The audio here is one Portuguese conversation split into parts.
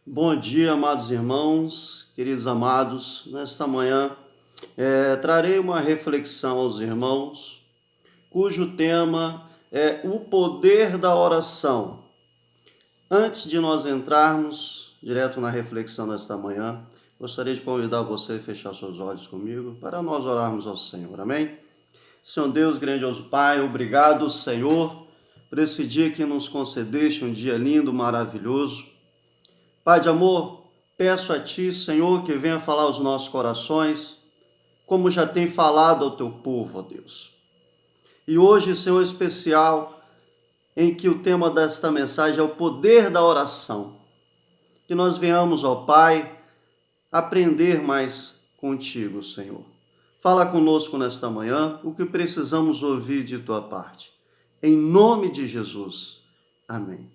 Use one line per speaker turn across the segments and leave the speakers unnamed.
Bom dia, amados irmãos, queridos amados. Nesta manhã trarei uma reflexão aos irmãos, cujo tema é o poder da oração. Antes de nós entrarmos direto na reflexão desta manhã, gostaria de convidar você a fechar seus olhos comigo para nós orarmos ao Senhor. Amém? Senhor Deus, grandioso Pai, obrigado, Senhor, por esse dia que nos concedeste, um dia lindo, maravilhoso. Pai de amor, peço a Ti, Senhor, que venha falar aos nossos corações, como já tem falado ao Teu povo, ó Deus. E hoje, Senhor, especial, em que o tema desta mensagem é o poder da oração. Que nós venhamos, ó Pai, aprender mais contigo, Senhor. Fala conosco nesta manhã o que precisamos ouvir de Tua parte. Em nome de Jesus. Amém.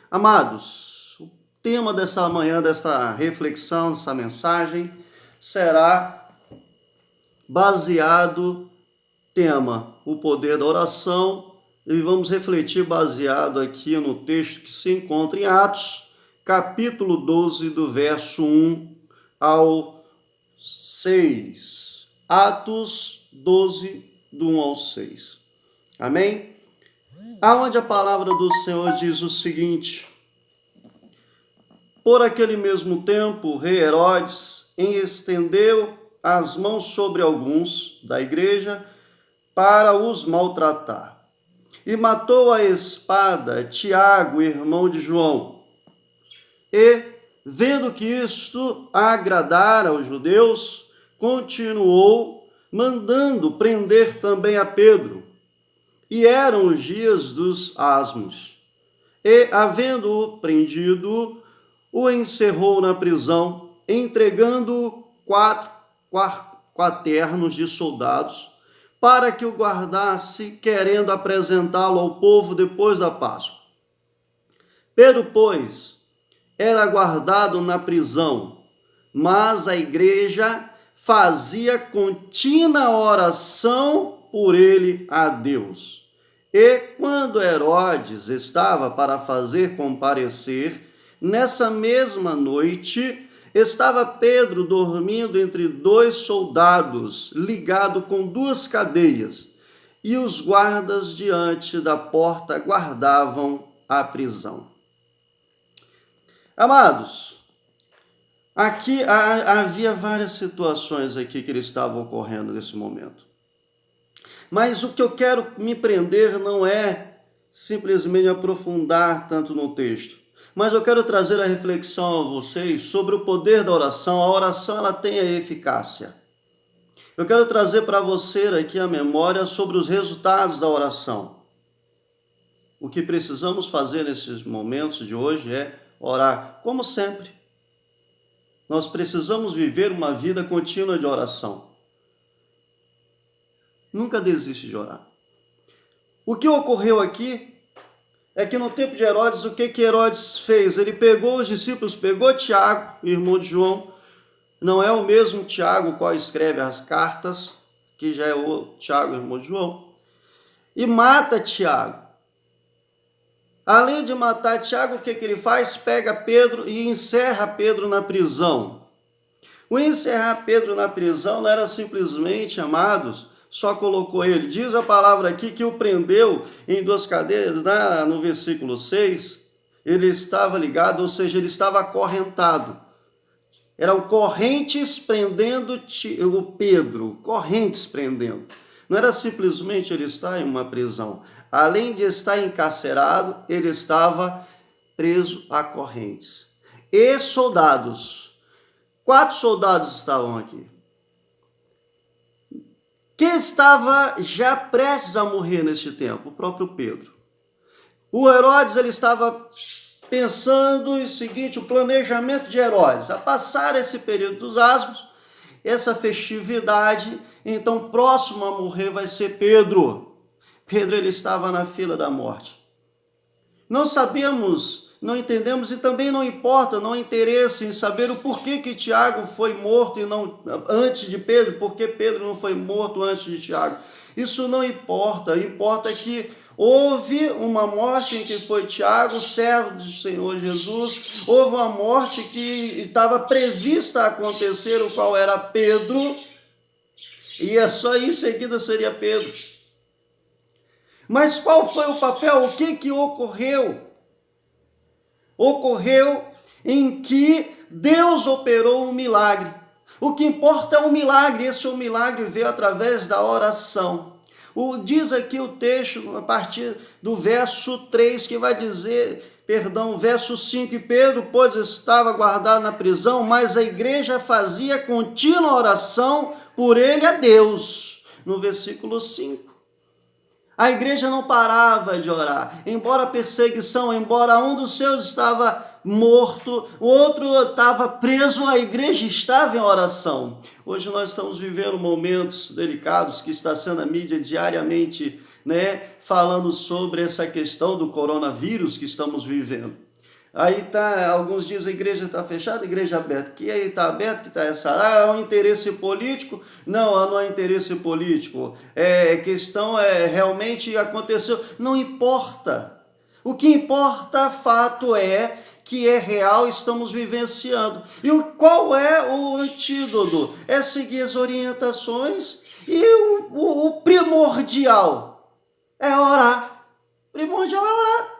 Amados, o tema dessa manhã, desta reflexão, dessa mensagem, será baseado, tema, o poder da oração, e vamos refletir baseado aqui no texto que se encontra em Atos, capítulo 12, do verso 1 ao 6. Atos 12, do 1 ao 6. Amém? Aonde a palavra do Senhor diz o seguinte: por aquele mesmo tempo, o rei Herodes estendeu as mãos sobre alguns da igreja para os maltratar. E matou a espada Tiago, irmão de João. E, vendo que isto agradara aos judeus, continuou mandando prender também a Pedro. E eram os dias dos asmos. E, havendo-o prendido, o encerrou na prisão, entregando 4 quaternos de soldados, para que o guardasse, querendo apresentá-lo ao povo depois da Páscoa. Pedro, pois, era guardado na prisão, mas a igreja fazia contínua oração por ele a Deus. E quando Herodes estava para fazer comparecer, nessa mesma noite, estava Pedro dormindo entre 2 soldados, ligado com 2 cadeias, e os guardas diante da porta guardavam a prisão. Amados, aqui havia várias situações aqui que estavam ocorrendo nesse momento. Mas o que eu quero me prender não é simplesmente aprofundar tanto no texto, mas eu quero trazer a reflexão a vocês sobre o poder da oração. A oração, ela tem a eficácia. Eu quero trazer para você aqui a memória sobre os resultados da oração. O que precisamos fazer nesses momentos de hoje é orar, como sempre. Nós precisamos viver uma vida contínua de oração. Nunca desiste de orar. O que ocorreu aqui é que no tempo de Herodes, o que Herodes fez? Ele pegou os discípulos, pegou Tiago, irmão de João, não é o mesmo Tiago qual escreve as cartas, que já é o Tiago, irmão de João, e mata Tiago. Além de matar Tiago, o que ele faz? Pega Pedro e encerra Pedro na prisão. O encerrar Pedro na prisão não era simplesmente, amados, só colocou ele. Diz a palavra aqui que o prendeu em 2 cadeias, no versículo 6, ele estava ligado, ou seja, ele estava acorrentado. Eram correntes prendendo o Pedro, correntes prendendo. Não era simplesmente ele estar em uma prisão. Além de estar encarcerado, ele estava preso a correntes. E soldados, 4 soldados estavam aqui. Quem estava já prestes a morrer neste tempo? O próprio Pedro. O Herodes, ele estava pensando em seguinte, o planejamento de Herodes, a passar esse período dos asmos, essa festividade, então próximo a morrer vai ser Pedro. Pedro, ele estava na fila da morte. Não sabemos, não entendemos e também não importa, não há interesse em saber o porquê que Tiago foi morto e não antes de Pedro, porque Pedro não foi morto antes de Tiago. Isso não importa, importa que Houve uma morte em que foi Tiago, servo do Senhor Jesus. Houve uma morte que estava prevista a acontecer, o qual era Pedro. E só em seguida seria Pedro. Mas qual foi o papel? O que ocorreu? Ocorreu em que Deus operou um milagre. O que importa é um milagre. Esse milagre veio através da oração. Diz aqui o texto, a partir do verso 3, que vai dizer, verso 5, e Pedro, pois estava guardado na prisão, mas a igreja fazia contínua oração por ele a Deus. No versículo 5. A igreja não parava de orar, embora a perseguição, embora um dos seus estava morto, o outro estava preso, a igreja estava em oração. Hoje nós estamos vivendo momentos delicados que está sendo a mídia diariamente, falando sobre essa questão do coronavírus que estamos vivendo. Aí alguns dizem a igreja está fechada, a igreja aberta. Que aí está aberto, que está essa? É um interesse político? Não, não é interesse político. Questão realmente aconteceu. Não importa. O que importa, fato é que é real, estamos vivenciando. E qual é o antídoto? É seguir as orientações e o primordial é orar. Primordial é orar.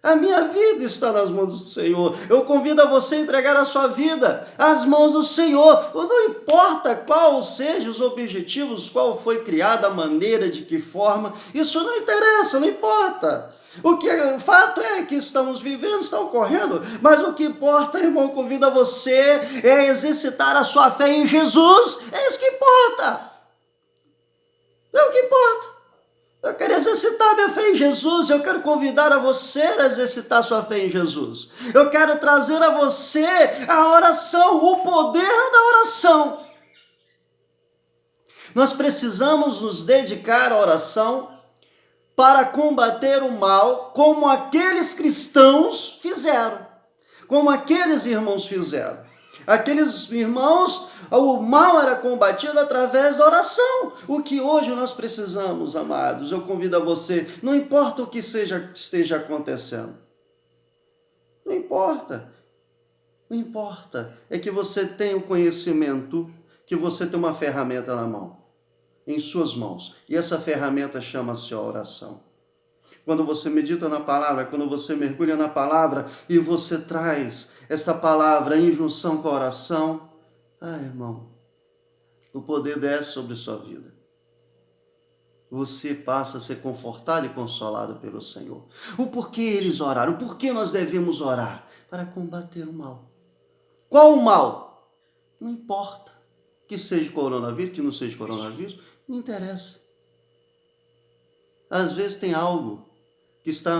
A minha vida está nas mãos do Senhor. Eu convido a você a entregar a sua vida às mãos do Senhor. Não importa qual sejam os objetivos, qual foi criada a maneira, de que forma, isso não interessa, não importa. O fato é que estamos vivendo, está ocorrendo, mas o que importa, irmão, convido a você é exercitar a sua fé em Jesus. É isso que importa. É o que importa. Eu quero exercitar minha fé em Jesus, eu quero convidar a você a exercitar sua fé em Jesus. Eu quero trazer a você a oração, o poder da oração. Nós precisamos nos dedicar à oração para combater o mal, como aqueles cristãos fizeram, como aqueles irmãos fizeram. Aqueles irmãos, o mal era combatido através da oração. O que hoje nós precisamos, amados, eu convido a você, não importa o que esteja acontecendo. Não importa. Não importa. É que você tenha o conhecimento, que você tem uma ferramenta na mão, em suas mãos. E essa ferramenta chama-se oração. Quando você medita na palavra, quando você mergulha na palavra e você traz essa palavra em junção com a oração, irmão, o poder desce sobre sua vida. Você passa a ser confortado e consolado pelo Senhor. O porquê eles oraram? O porquê nós devemos orar? Para combater o mal. Qual o mal? Não importa. Que seja coronavírus, que não seja coronavírus, não interessa. Às vezes tem algo que está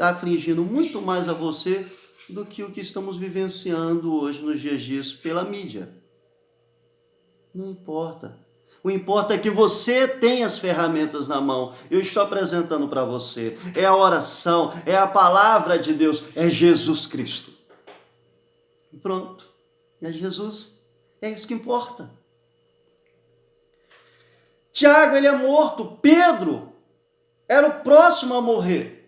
afligindo muito mais a você do que o que estamos vivenciando hoje nos dias pela mídia. Não importa. O que importa é que você tem as ferramentas na mão. Eu estou apresentando para você. É a oração, é a palavra de Deus, é Jesus Cristo. Pronto. É Jesus. É isso que importa. Tiago, ele é morto. Pedro era o próximo a morrer.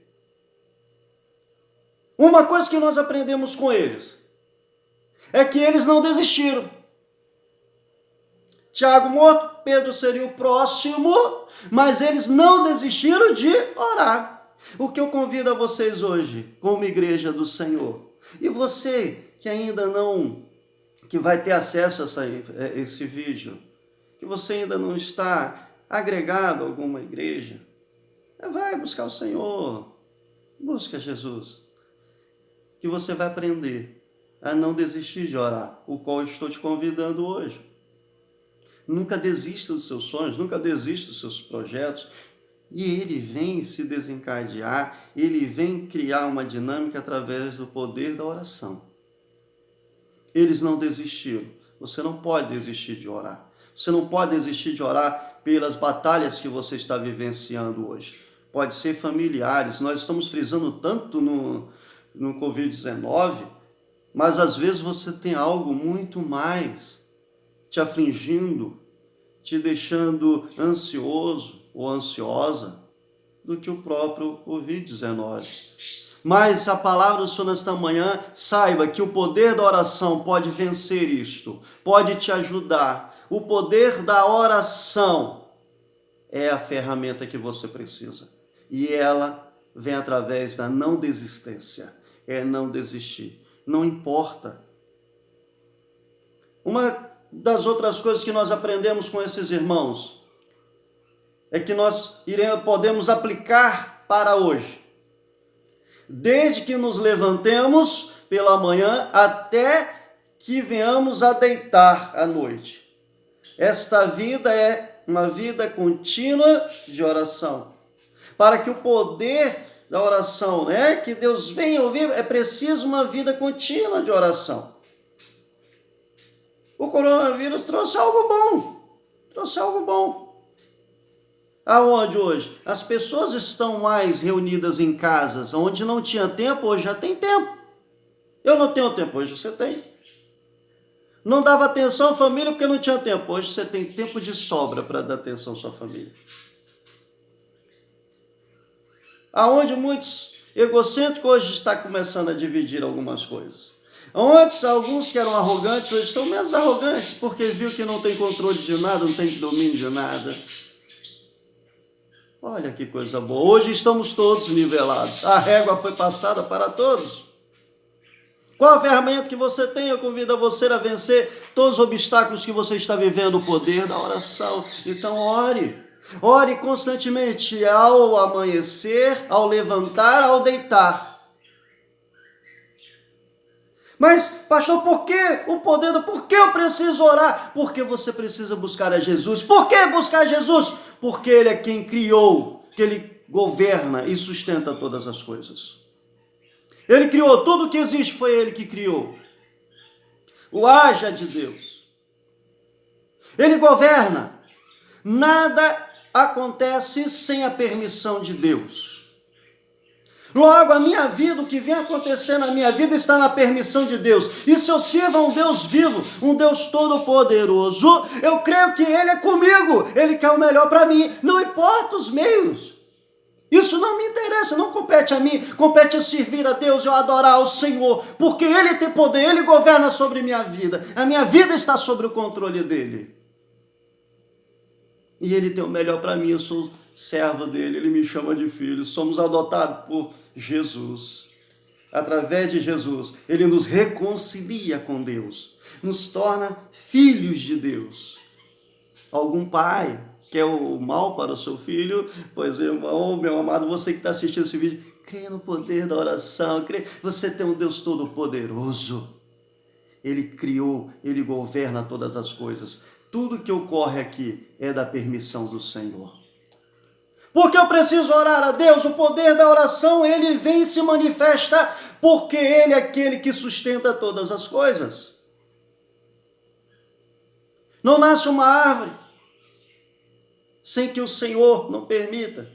Uma coisa que nós aprendemos com eles é que eles não desistiram. Tiago morto, Pedro seria o próximo, mas eles não desistiram de orar. O que eu convido a vocês hoje, como igreja do Senhor, e você que ainda não, que vai ter acesso a esse vídeo, que você ainda não está agregado a alguma igreja, vai buscar o Senhor, busca Jesus, que você vai aprender a não desistir de orar, o qual eu estou te convidando hoje. Nunca desista dos seus sonhos, nunca desista dos seus projetos. E ele vem se desencadear, ele vem criar uma dinâmica através do poder da oração. Eles não desistiram. Você não pode desistir de orar. Você não pode desistir de orar pelas batalhas que você está vivenciando hoje. Pode ser familiares. Nós estamos frisando tanto no Covid-19, mas às vezes você tem algo muito mais te afligindo, te deixando ansioso ou ansiosa. do que o próprio Covid-19. Mas a palavra do Senhor nesta manhã, saiba que o poder da oração pode vencer isto, pode te ajudar. O poder da oração é a ferramenta que você precisa. E ela vem através da não desistência, é não desistir. Não importa. Uma das outras coisas que nós aprendemos com esses irmãos é que nós podemos aplicar para hoje. Desde que nos levantemos pela manhã até que venhamos a deitar à noite. Esta vida é uma vida contínua de oração. Para que o poder da oração, que Deus venha ouvir, é preciso uma vida contínua de oração. O coronavírus trouxe algo bom. Aonde hoje? As pessoas estão mais reunidas em casas, onde não tinha tempo, hoje já tem tempo. Eu não tenho tempo, hoje você tem. Não dava atenção à família porque não tinha tempo, hoje você tem tempo de sobra para dar atenção à sua família. Aonde muitos egocêntricos hoje estão começando a dividir algumas coisas. Antes, alguns que eram arrogantes, hoje estão menos arrogantes, porque viu que não tem controle de nada, não tem domínio de nada. Olha que coisa boa. Hoje estamos todos nivelados. A régua foi passada para todos. Qual a ferramenta que você tem? Eu convido a você a vencer todos os obstáculos que você está vivendo. O poder da oração. Então ore. Ore constantemente ao amanhecer, ao levantar, ao deitar. Mas, pastor, por que o poder por que eu preciso orar? Porque você precisa buscar a Jesus. Por que buscar Jesus? Porque Ele é quem criou, que Ele governa e sustenta todas as coisas. Ele criou tudo o que existe, foi Ele que criou. O haja de Deus. Ele governa. Nada acontece sem a permissão de Deus. Logo, a minha vida, o que vem acontecer na minha vida está na permissão de Deus. E se eu sirvo a um Deus vivo, um Deus todo-poderoso, eu creio que Ele é comigo, Ele quer o melhor para mim, não importa os meios. Isso não me interessa, não compete a mim, compete eu servir a Deus, eu adorar ao Senhor, porque Ele tem poder, Ele governa sobre minha vida, a minha vida está sob o controle dEle. E Ele tem o melhor para mim, eu sou servo dEle, Ele me chama de filho, somos adotados por Jesus. Através de Jesus, Ele nos reconcilia com Deus, nos torna filhos de Deus. Algum pai quer o mal para o seu filho? Pois, irmão, meu amado, você que está assistindo esse vídeo, crê no poder da oração, crê, você tem um Deus todo-poderoso. Ele criou, Ele governa todas as coisas. Tudo que ocorre aqui é da permissão do Senhor. Porque eu preciso orar a Deus, o poder da oração, Ele vem e se manifesta, porque Ele é aquele que sustenta todas as coisas. Não nasce uma árvore sem que o Senhor não permita.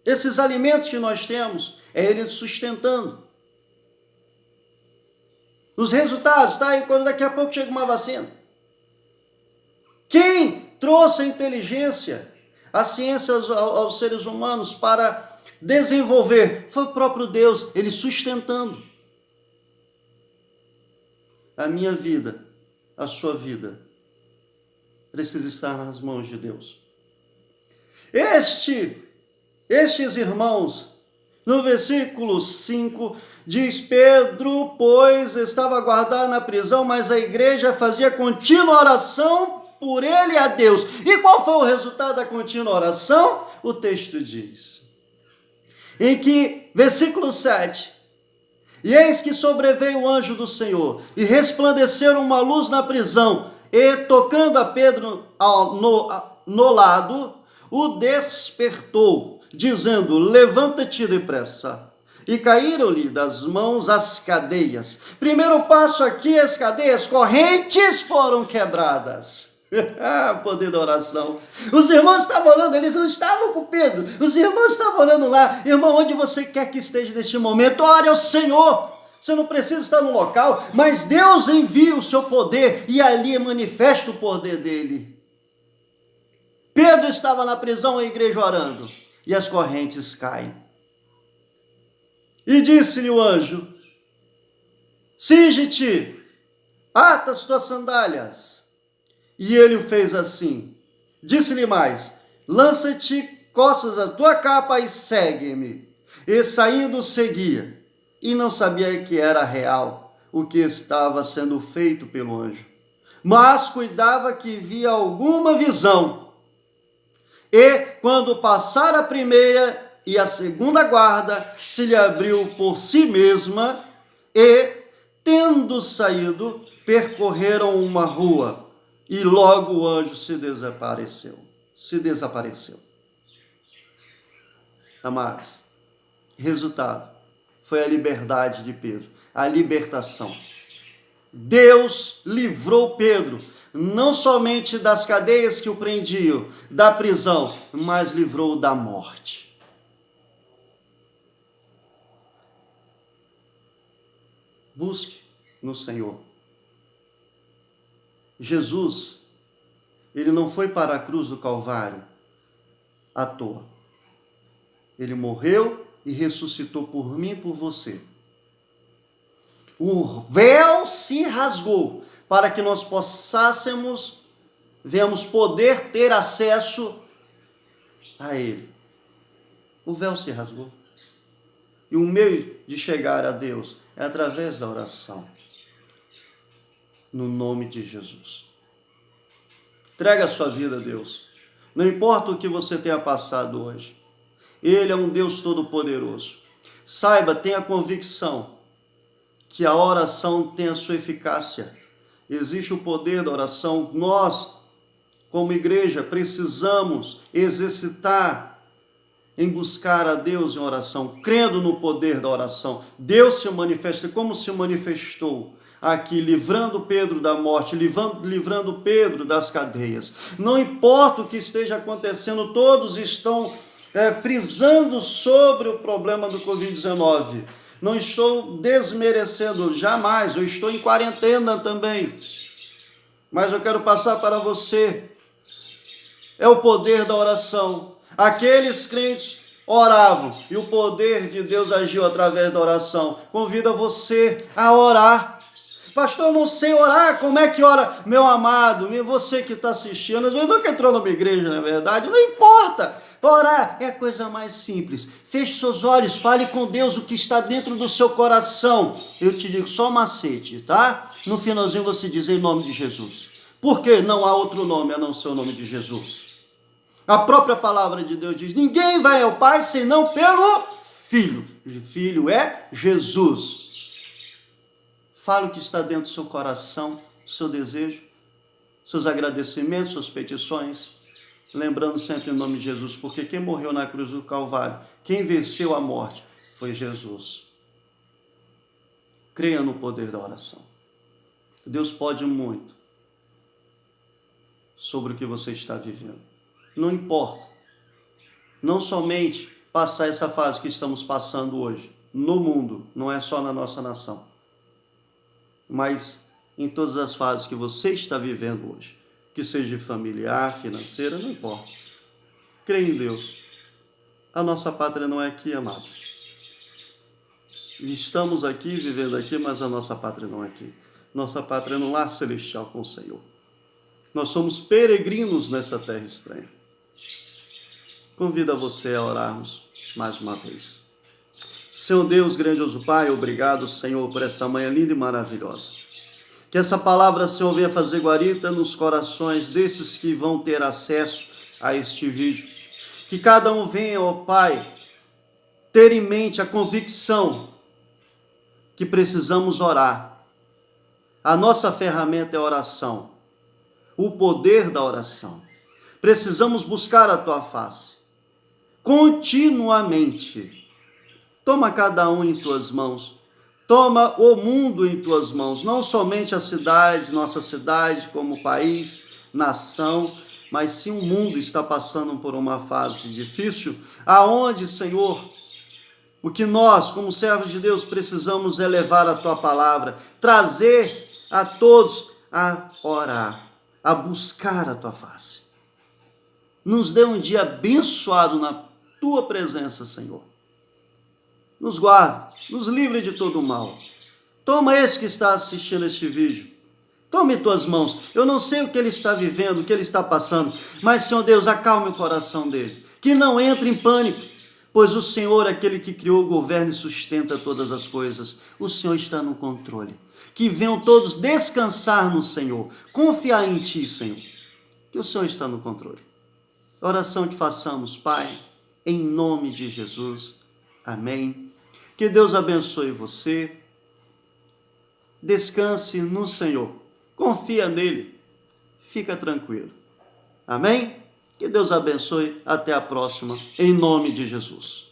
Esses alimentos que nós temos, é Ele sustentando. Os resultados, tá aí, quando daqui a pouco chega uma vacina. Quem trouxe a inteligência, a ciência aos seres humanos para desenvolver? Foi o próprio Deus, Ele sustentando. A minha vida, a sua vida, precisa estar nas mãos de Deus. Estes irmãos, no versículo 5, diz: Pedro, pois, estava guardado na prisão, mas a igreja fazia contínua oração por ele a Deus. E qual foi o resultado da contínua oração? O texto diz, em que, versículo 7, e eis que sobreveio o anjo do Senhor, e resplandeceu uma luz na prisão, e tocando a Pedro no lado, o despertou, dizendo: levanta-te depressa. E caíram-lhe das mãos as cadeias. Primeiro passo aqui, as cadeias, correntes foram quebradas. O poder da oração. Os irmãos estavam orando, eles não estavam com Pedro, os irmãos estavam orando lá. Irmão, onde você quer que esteja neste momento, ore ao Senhor. Você não precisa estar no local, mas Deus envia o seu poder e ali manifesta o poder dele. Pedro estava na prisão, a igreja orando, e as correntes caem. E disse-lhe o anjo: cinge-te, ata as tuas sandálias. E ele o fez assim. Disse-lhe mais: lança-te, costas a tua capa e segue-me. E saindo seguia, e não sabia que era real o que estava sendo feito pelo anjo, mas cuidava que via alguma visão. E quando passara a primeira e a segunda guarda, se lhe abriu por si mesma, e, tendo saído, percorreram uma rua, e logo o anjo se desapareceu. Amados, resultado foi a liberdade de Pedro, a libertação. Deus livrou Pedro, não somente das cadeias que o prendiam, da prisão, mas livrou da morte. Busque no Senhor. Jesus, ele não foi para a cruz do Calvário à toa. Ele morreu e ressuscitou por mim e por você. O véu se rasgou para que nós venhamos poder ter acesso a Ele. O véu se rasgou. E o meio de chegar a Deus é através da oração. No nome de Jesus. Entrega a sua vida a Deus. Não importa o que você tenha passado hoje. Ele é um Deus todo-poderoso. Saiba, tenha convicção que a oração tem a sua eficácia. Existe o poder da oração. Nós, como igreja, precisamos exercitar em buscar a Deus em oração, crendo no poder da oração. Deus se manifesta como se manifestou aqui, livrando Pedro da morte, livrando Pedro das cadeias. Não importa o que esteja acontecendo, todos estão frisando sobre o problema do Covid-19. Não estou desmerecendo jamais, eu estou em quarentena também. Mas eu quero passar para você. É o poder da oração. Aqueles crentes oravam e o poder de Deus agiu através da oração. Convido você a orar. Pastor, eu não sei orar, como é que ora? Meu amado, você que está assistindo, às vezes nunca entrou numa igreja, na verdade, não importa. Orar é a coisa mais simples. Feche seus olhos, fale com Deus o que está dentro do seu coração. Eu te digo só um macete, tá? No finalzinho você diz em nome de Jesus. Porque não há outro nome a não ser o nome de Jesus. A própria palavra de Deus diz: ninguém vai ao Pai senão pelo Filho. O Filho é Jesus. Fale o que está dentro do seu coração, seu desejo, seus agradecimentos, suas petições. Lembrando sempre o nome de Jesus, porque quem morreu na cruz do Calvário, quem venceu a morte, foi Jesus. Creia no poder da oração. Deus pode muito sobre o que você está vivendo. Não importa. Não somente passar essa fase que estamos passando hoje, no mundo, não é só na nossa nação, mas em todas as fases que você está vivendo hoje. Que seja familiar, financeira, não importa. Creia em Deus. A nossa pátria não é aqui, amados. Estamos aqui, vivendo aqui, mas a nossa pátria não é aqui. Nossa pátria é no lar celestial com o Senhor. Nós somos peregrinos nessa terra estranha. Convido você a orarmos mais uma vez. Senhor Deus, grandioso Pai, obrigado, Senhor, por esta manhã linda e maravilhosa. Que essa palavra, Senhor, venha fazer guarita nos corações desses que vão ter acesso a este vídeo. Que cada um venha, ó Pai, ter em mente a convicção que precisamos orar. A nossa ferramenta é a oração, o poder da oração. Precisamos buscar a Tua face, continuamente. Toma cada um em Tuas mãos. Toma o mundo em Tuas mãos, não somente a cidade, nossa cidade como país, nação, mas sim o mundo está passando por uma fase difícil, aonde, Senhor, o que nós, como servos de Deus, precisamos é levar a Tua palavra, trazer a todos a orar, a buscar a Tua face. Nos dê um dia abençoado na tua presença, Senhor. Nos guarde, nos livre de todo o mal. Toma esse que está assistindo este vídeo. Tome em tuas mãos. Eu não sei o que ele está vivendo, o que ele está passando, mas, Senhor Deus, acalme o coração dele. Que não entre em pânico, pois o Senhor é aquele que criou, governa e sustenta todas as coisas. O Senhor está no controle. Que venham todos descansar no Senhor, confiar em Ti, Senhor, que o Senhor está no controle. Oração que façamos, Pai, em nome de Jesus. Amém. Que Deus abençoe você. Descanse no Senhor. Confia nele. Fica tranquilo. Amém? Que Deus abençoe. Até a próxima. Em nome de Jesus.